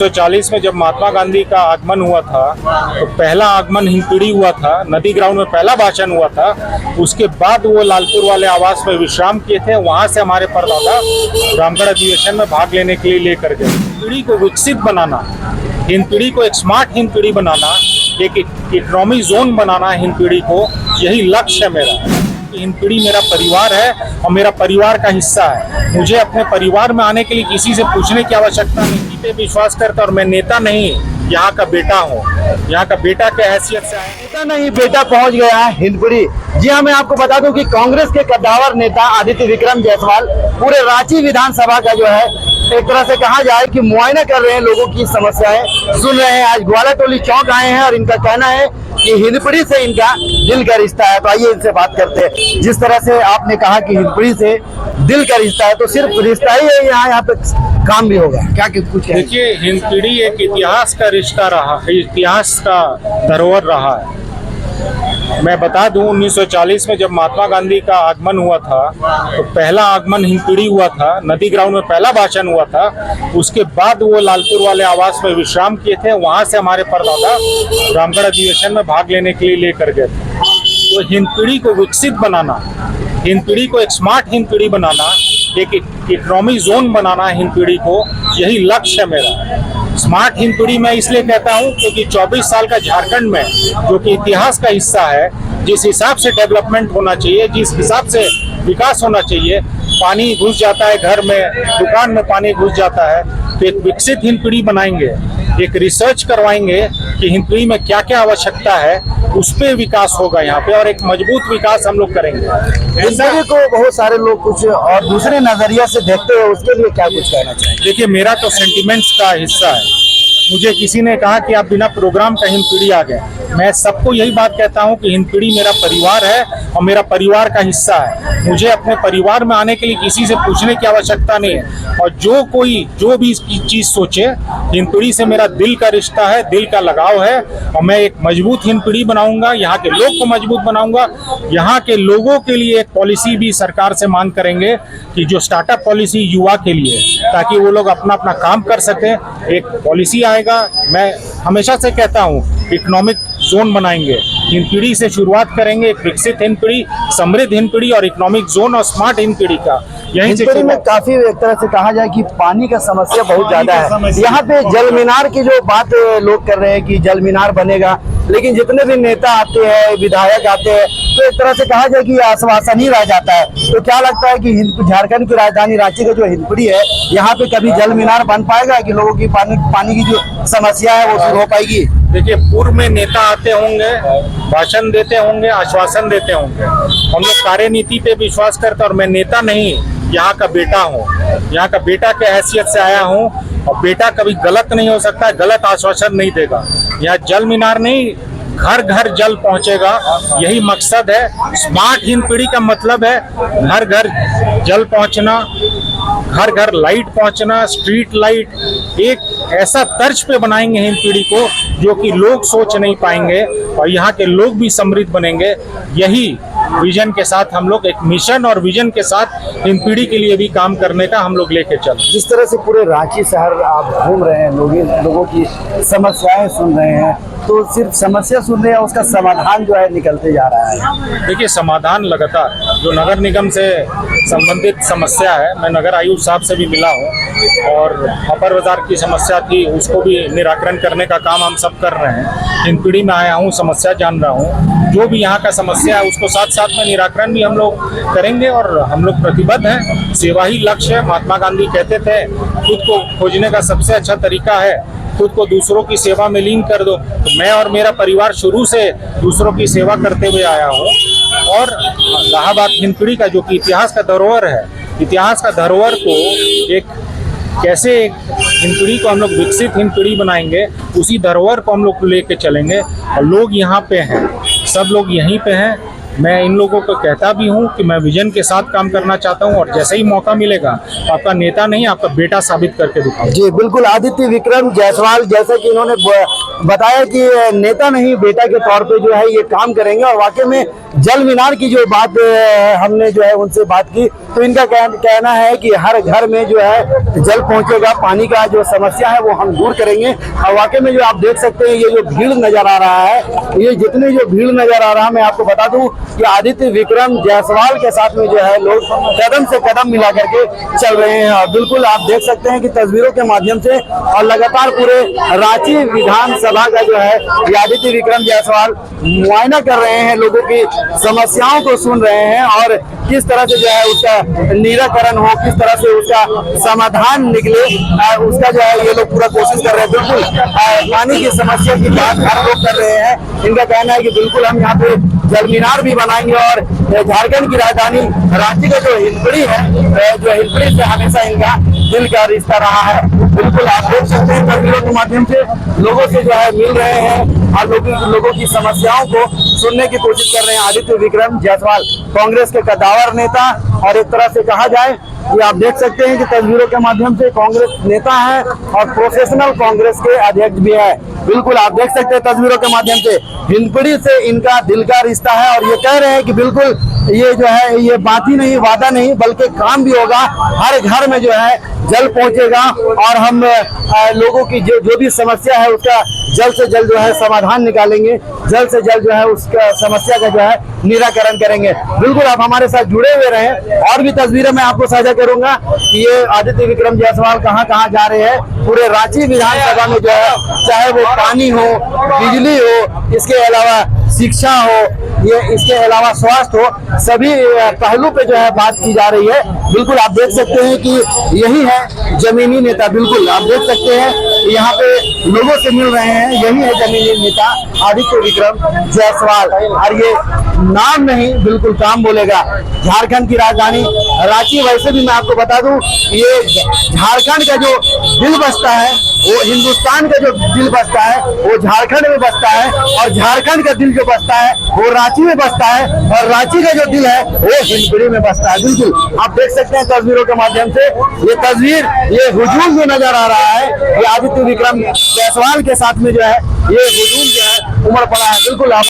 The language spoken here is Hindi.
1940 में जब महात्मा गांधी का आगमन हुआ था तो पहला आगमन हिंदपीढ़ी हुआ था, नदी ग्राउंड में पहला भाषण हुआ था। उसके बाद वो लालपुर वाले आवास में विश्राम किए थे। वहां से हमारे परदादा रामगढ़ अधिवेशन में भाग लेने के लिए लेकर गए। पीढ़ी को विकसित बनाना, हिंदपीढ़ी को एक स्मार्ट हिंदपीढ़ी बनाना, एक इकोनॉमिक जोन बनाना हिंदपीढ़ी को, यही लक्ष्य है मेरा। हिंदपीढ़ी मेरा परिवार है और मेरा परिवार का हिस्सा है। मुझे अपने परिवार में आने के लिए किसी से पूछने की आवश्यकता नहीं। पे विश्वास करता और मैं नेता नहीं, यहाँ का बेटा हूँ। यहाँ का बेटा के हैसियत से आया, नेता नहीं बेटा पहुँच गया है हिंदपीढ़ी। जी हाँ, मैं आपको बता दूं कि कांग्रेस के कद्दावर नेता आदित्य विक्रम जायसवाल पूरे रांची विधानसभा का जो है एक तरह से कहा जाए कि मुआयना कर रहे हैं, लोगों की समस्याएं सुन रहे हैं। आज ग्वाला टोली चौक आए हैं और इनका कहना है कि हिंदपीढ़ी से इनका दिल का रिश्ता है। तो आइए इनसे बात करते हैं। जिस तरह से आपने कहा कि हिंदपीढ़ी से दिल का रिश्ता है, तो सिर्फ रिश्ता ही है, यहाँ पे काम भी होगा क्या? कुछ देखिए, हिंदपीढ़ी एक इतिहास का रिश्ता रहा, इतिहास का धरोहर रहा है। मैं बता दूं, 1940 में जब महात्मा गांधी का आगमन हुआ था तो पहला आगमन हिंदपीढ़ी हुआ था, नदी ग्राउंड में पहला भाषण हुआ था। उसके बाद वो लालपुर वाले आवास में विश्राम किए थे। वहां से हमारे परदादा रामगढ़ अधिवेशन में भाग लेने के लिए लेकर गए थे। तो हिंदपीढ़ी को विकसित बनाना, हिंदपीढ़ी को एक स्मार्ट हिंदपीढ़ी बनाना, एक इकोनॉमिक जोन बनाना हिंदपीढ़ी को, यही लक्ष्य है मेरा। स्मार्ट हिंदपीढ़ी मैं इसलिए कहता हूं क्योंकि 24 साल का झारखंड में, जो कि इतिहास का हिस्सा है, जिस हिसाब से डेवलपमेंट होना चाहिए, जिस हिसाब से विकास होना चाहिए, पानी घुस जाता है घर में, दुकान में पानी घुस जाता है। तो एक विकसित हिंदपीढ़ी बनाएंगे, एक रिसर्च करवाएंगे कि हिंदपीढ़ी में क्या क्या आवश्यकता है, उस पे विकास होगा यहाँ पे, और एक मजबूत विकास हम लोग करेंगे। हिंदपीढ़ी को बहुत सारे लोग कुछ और दूसरे नजरिया से देखते हैं, उसके लिए क्या कुछ कहना चाहिए? देखिए, मेरा तो सेंटिमेंट्स का हिस्सा है। मुझे किसी ने कहा कि आप बिना प्रोग्राम का हिंदपीढ़ी आ गए। मैं सबको यही बात कहता हूं कि हिंदपीढ़ी मेरा परिवार है और मेरा परिवार का हिस्सा है। मुझे अपने परिवार में आने के लिए किसी से पूछने की आवश्यकता नहीं है। और जो भी इसकी चीज़ सोचे, हिंदपीढ़ी से मेरा दिल का रिश्ता है, दिल का लगाव है, और मैं एक मजबूत हिंदपीढ़ी बनाऊंगा, यहाँ के लोग को मजबूत बनाऊंगा। यहाँ के लोगों के लिए एक पॉलिसी भी सरकार से मांग करेंगे कि जो स्टार्टअप पॉलिसी युवा के लिए, ताकि वो लोग अपना अपना काम कर सकें, एक पॉलिसी आएगा। मैं हमेशा से कहता हूँ इकोनॉमिक जोन बनाएंगे, हिंदपीढ़ी से शुरुआत करेंगे, एक विकसित हिंदपीढ़ी, समृद्ध हिंदपीढ़ी और इकोनॉमिक जोन और स्मार्ट हिंदपीढ़ी का। यहीं से हिंदपीढ़ी में काफी एक तरह से कहा जाए कि पानी का समस्या बहुत ज्यादा है। यहाँ पे जल मीनार की जो बात लोग कर रहे हैं कि जल मीनार बनेगा, लेकिन जितने भी नेता आते हैं, विधायक आते हैं, तो एक तरह से कहा जाए कि आश्वासन ही रह जाता है। तो क्या लगता है कि झारखंड की राजधानी रांची का जो हिंदपीढ़ी है, यहाँ पे कभी जल मीनार बन पाएगा कि लोगों की पानी की जो समस्या है वो दूर हो पाएगी? देखिए, पूर्व में नेता आते होंगे, भाषण देते होंगे, आश्वासन देते होंगे। हम लोग कार्यनीति पे विश्वास करते, और मैं नेता नहीं, यहाँ का बेटा हूँ। यहाँ का बेटा के हैसियत से आया हूँ, और बेटा कभी गलत नहीं हो सकता, गलत आश्वासन नहीं देगा। यहाँ जल मीनार नहीं, घर घर जल पहुंचेगा, यही मकसद है। स्मार्ट हिंदपीढ़ी का मतलब है घर घर जल पहुंचना, घर घर लाइट पहुंचना, स्ट्रीट लाइट। एक ऐसा तर्ज पे बनाएंगे हिंदपीढ़ी को जो कि लोग सोच नहीं पाएंगे, और यहाँ के लोग भी समृद्ध बनेंगे। यही विजन के साथ हम लोग, एक मिशन और विजन के साथ हिंदपीढ़ी के लिए भी काम करने का हम लोग लेके चल। जिस तरह से पूरे रांची शहर आप घूम रहे हैं, लोगों की समस्याएं सुन रहे हैं, तो सिर्फ समस्या सुन रहे हैं, उसका समाधान जो है निकलते जा रहा है। देखिए, समाधान लगातार जो नगर निगम से संबंधित समस्या है, मैं नगर आयुक्त साहब से भी मिला हूँ, और अपर बाजार की समस्या थी, उसको भी निराकरण करने का काम हम सब कर रहे हैं। हिंदपीढ़ी में आया हूँ, समस्या जान रहा हूँ, जो भी यहाँ का समस्या है उसको साथ साथ में निराकरण भी हम लोग करेंगे। और हम लोग प्रतिबद्ध हैं, सेवा ही लक्ष्य है। महात्मा गांधी कहते थे, खुद को खोजने का सबसे अच्छा तरीका है खुद को दूसरों की सेवा में लीन कर दो। तो मैं और मेरा परिवार शुरू से दूसरों की सेवा करते हुए आया हूँ। और रहा बात हिंदपीढ़ी का, जो कि इतिहास का धरोहर है, इतिहास का धरोहर को एक कैसे एक हिंदपीढ़ी को हम लोग विकसित हिंदपीढ़ी बनाएंगे, उसी धरोहर को हम लोग लेके चलेंगे। और लोग यहाँ पे हैं, सब लोग यहीं पे हैं। मैं इन लोगों को कहता भी हूं कि मैं विजन के साथ काम करना चाहता हूं, और जैसे ही मौका मिलेगा, आपका नेता नहीं, आपका बेटा साबित करके दिखाऊंगा। जी बिल्कुल, आदित्य विक्रम जायसवाल, जैसे कि इन्होंने बताया कि नेता नहीं बेटा के तौर पे जो है ये काम करेंगे। और वाकई में जल मीनार की जो बात हमने जो है उनसे बात की तो इनका कहना है कि हर घर में जो है जल पहुंचेगा, पानी का जो समस्या है वो हम दूर करेंगे। और वाकई में जो आप देख सकते हैं ये जो भीड़ नजर आ रहा है, ये जितनी जो भीड़ नजर आ रहा है, मैं आपको बता दूं कि आदित्य विक्रम जायसवाल के साथ में जो है लोग कदम से कदम मिला करके चल रहे हैं। और बिल्कुल आप देख सकते हैं कि तस्वीरों के माध्यम से और लगातार पूरे रांची विधानसभा का जो है ये आदित्य विक्रम जायसवाल मुआयना कर रहे हैं, लोगों की समस्याओं को सुन रहे हैं और किस तरह से जो है उसका निराकरण हो, किस तरह से उसका समाधान निकले, उसका जो है ये लोग पूरा कोशिश कर रहे हैं। बिल्कुल पानी की समस्या की बात हर लोग कर रहे हैं। इनका कहना है कि बिल्कुल हम यहाँ पे जल मीनार भी बनाएंगे और झारखंड की राजधानी रांची का जो हिंदपीढ़ी है, जो हिंदपीढ़ी से हमेशा इनका दिल का रिश्ता रहा है। बिल्कुल आप देख सकते हैं तस्वीरों के माध्यम से लोगों से जो है मिल रहे हैं और लोगों की समस्याओं को सुनने की कोशिश कर रहे हैं। आदित्य विक्रम जायसवाल कांग्रेस के कद्दावर नेता और एक तरह से कहा जाए कि आप देख सकते हैं कि तस्वीरों के माध्यम से कांग्रेस नेता है और प्रोफेशनल कांग्रेस के अध्यक्ष भी है। बिल्कुल आप देख सकते हैं तस्वीरों के माध्यम से हिंदपीढ़ी से इनका दिल का रिश्ता है और ये कह रहे हैं कि बिल्कुल ये जो है ये बात ही नहीं, वादा नहीं, बल्कि काम भी होगा। हर घर में जो है जल पहुंचेगा और हम लोगों की जो भी समस्या है उसका जल्द से जल्द जो है समाधान निकालेंगे, जल्द से जल्द जो है उसका समस्या का जो है निराकरण करेंगे। बिल्कुल आप हमारे साथ जुड़े हुए रहें और भी तस्वीरें मैं आपको साझा करूंगा कि ये आदित्य विक्रम जायसवाल कहां कहां जा रहे हैं। पूरे रांची विधानसभा में जो है चाहे वो पानी हो, बिजली हो, इसके अलावा शिक्षा हो, ये इसके अलावा स्वास्थ्य हो, सभी पहलू पे जो है बात की जा रही है। बिल्कुल आप देख सकते हैं कि यही है जमीनी नेता। बिल्कुल आप देख सकते हैं यहाँ पे लोगों से मिल रहे हैं, यही है जमीनी नेता आदित्य विक्रम जायसवाल। और ये नाम नहीं बिल्कुल काम बोलेगा। झारखंड की राजधानी रांची, वैसे भी मैं आपको बता दूं ये झारखंड का जो दिल बसता है, वो हिंदुस्तान का जो दिल बसता है वो झारखंड में बसता है और झारखंड का दिल जो बसता है वो रांची में बसता है और रांची का जो दिल है वो हिंदपीढ़ी में बसता है। बिल्कुल आप देख सकते हैं तस्वीरों के माध्यम से ये तस्वीर, ये हुजूम जो नजर आ रहा है ये आदित्य विक्रम जायसवाल के साथ में जो है ये हुजूम जो है उमड़ पड़ा है। बिल्कुल आप